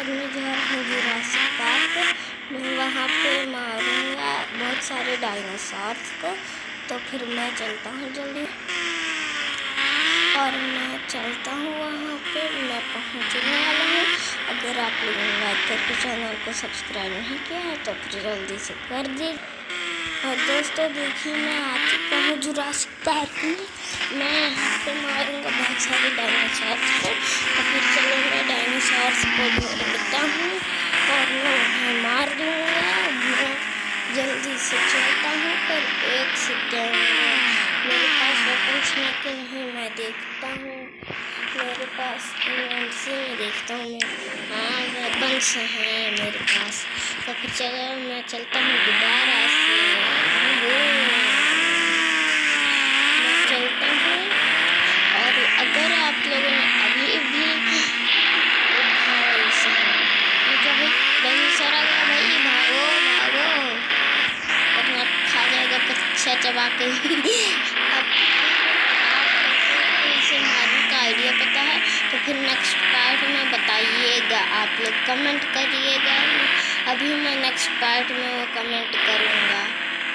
बाद में जा रहा हूँ जुरासिक पार्क। मैं वहाँ पे मारूंगा बहुत सारे डायनासोर्स को। तो फिर मैं चलता हूँ जल्दी, और मैं चलता हूँ वहाँ पे। मैं पहुँचने वाला हूँ। अगर आप लोगों ने लाइक करके चैनल को सब्सक्राइब नहीं किया है तो फिर जल्दी से कर दीजिए। और दोस्तों देखिए, मैं आ चुका हूँ जुरासिक पार्क में। मैं यहाँ पे मारूंगा बहुत सारे डायनासोर्स को। तो फिर चलो मैं डायनासोर्स को ढूंढता हूँ और मैं उन्हें मार दूँगा। मैं जल्दी से चलता हूँ, पर एक सेकेंड में मेरे पास वेपन्स है कि नहीं मैं देखता हूँ। मेरे पास इवेंट्सी में देखता हूँ मैं। हाँ, वेपन्स हैं मेरे पास। तो फिर चलो मैं चलता हूँ दोबारा से। मैं चलता हूँ, और अगर आप लोगों ने अभी भी डायनासोर आ गया भाई, भागो भागो वरना खा जाएगा कच्चा चबा के। अब इसे मारने का आइडिया पता है तो फिर नेक्स्ट पार्ट में बताइएगा, आप लोग कमेंट करिएगा। अभी मैं नेक्स्ट पार्ट में वो कमेंट करूँगा।